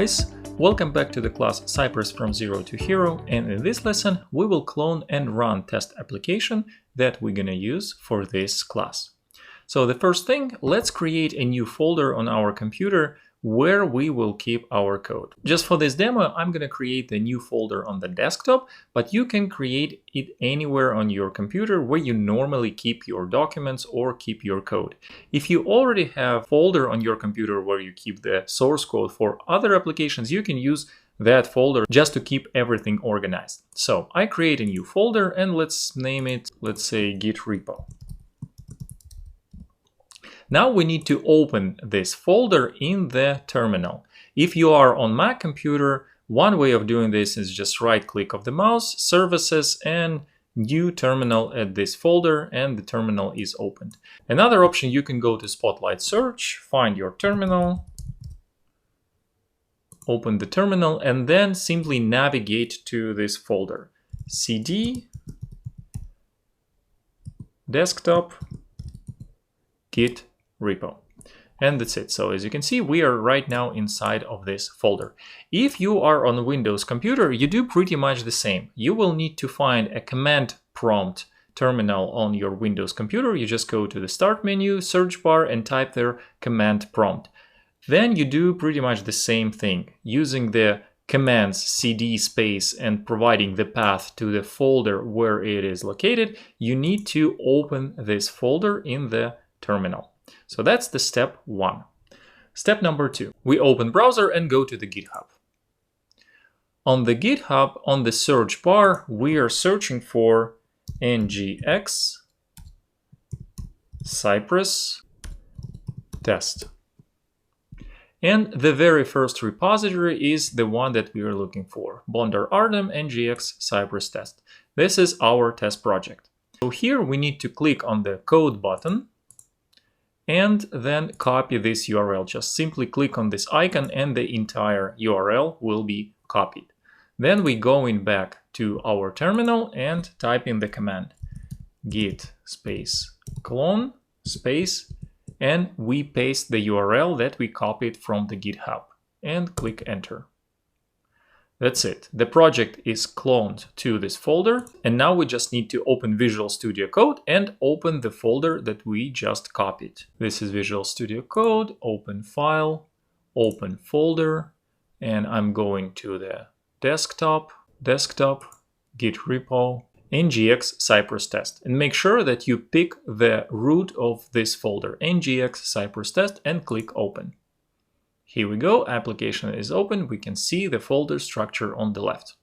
guys, welcome back to the class Cypress from Zero to Hero, and in this lesson we will clone and run test application that we're gonna use for this class. So the first thing, let's create a new folder on our computer where we will keep our code. Just for this demo, I'm gonna create the new folder on the desktop, but you can create it anywhere on your computer where you normally keep your documents or keep your code. If you already have a folder on your computer where you keep the source code for other applications, you can use that folder just to keep everything organized. So I create a new folder and let's name it, let's say Git repo. Now we need to open this folder in the terminal. If you are on Mac computer, one way of doing this is just right-click of the mouse, services, and new terminal at this folder, and the terminal is opened. Another option, you can go to Spotlight Search, find your terminal, open the terminal, and then simply navigate to this folder. cd, desktop, git repo. And that's it. So as you can see, we are right now inside of this folder. If you are on a Windows computer, you do pretty much the same. You will need to find a command prompt terminal on your Windows computer. You just go to the start menu, search bar, and type there command prompt. Then you do pretty much the same thing using the commands cd space and providing the path to the folder where it is located. You need to open this folder in the terminal. So that's the step one. Step number two, we open browser and go to the GitHub. On the GitHub, on the search bar, we are searching for ngx Cypress test. And the very first repository is the one that we are looking for, Bondar Artem ngx Cypress test. This is our test project. So here we need to click on the code button and then copy this URL. Just simply click on this icon and the entire URL will be copied. Then we go in back to our terminal and type in the command git space clone space, and we paste the URL that we copied from the GitHub and click enter. That's it. The project is cloned to this folder, and now we just need to open Visual Studio Code and open the folder that we just copied. This is Visual Studio Code, open file, open folder, and I'm going to the desktop, git repo, ngx Cypress test. And make sure that you pick the root of this folder, ngx Cypress test, and click open. Here we go, application is open, we can see the folder structure on the left.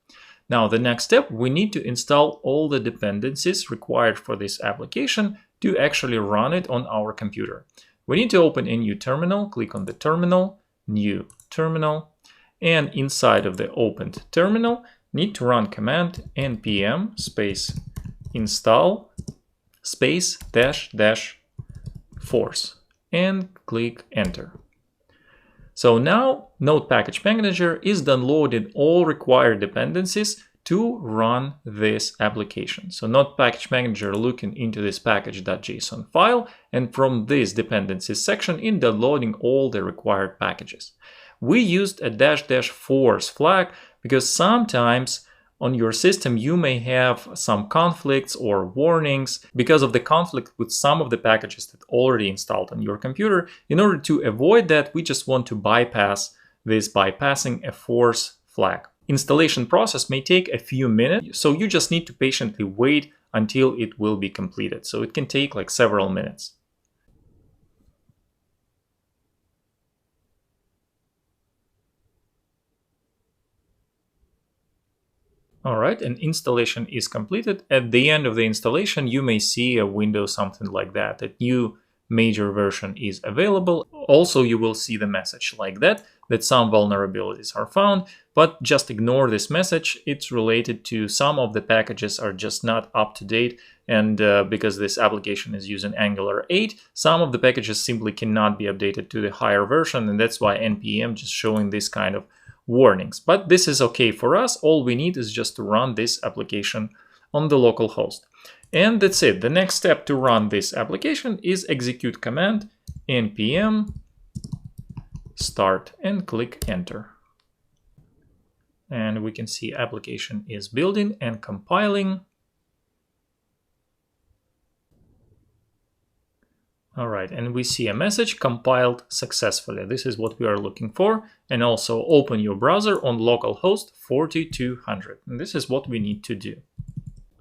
Now the next step, we need to install all the dependencies required for this application to actually run it on our computer. We need to open a new terminal, click on the terminal, new terminal, and inside of the opened terminal, need to run command npm space install space -- force and click enter. So now Node Package Manager is downloading all required dependencies to run this application. So Node Package Manager looking into this package.json file, and from this dependencies section in downloading all the required packages. We used a -- force flag because sometimes on your system, you may have some conflicts or warnings because of the conflict with some of the packages that already installed on your computer. In order to avoid that, we just want to bypass this by passing a force flag. Installation process may take a few minutes, so you just need to patiently wait until it will be completed. So it can take like several minutes. All right, and installation is completed. At the end of the installation, you may see a window something like that. A new major version is available. Also, you will see the message like that some vulnerabilities are found, but just ignore this message. It's related to some of the packages are just not up to date. And because this application is using Angular 8, some of the packages simply cannot be updated to the higher version. And that's why npm just showing this kind of warnings, but this is okay for us. All we need is just to run this application on the localhost. And that's it. The next step to run this application is execute command npm start and click enter. And we can see application is building and compiling. All right, and we see a message compiled successfully. This is what we are looking for. And also open your browser on localhost 4200. And this is what we need to do.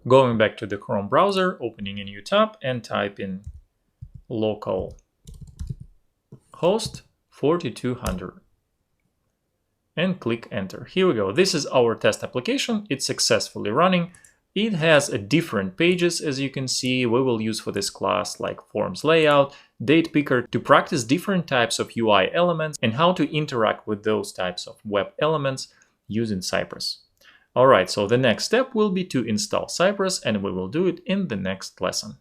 Going back to the Chrome browser, opening a new tab and type in localhost 4200. And click enter. Here we go. This is our test application. It's successfully running. It has different pages, as you can see. We will use for this class like forms layout, date picker to practice different types of UI elements and how to interact with those types of web elements using Cypress. All right, so the next step will be to install Cypress, and we will do it in the next lesson.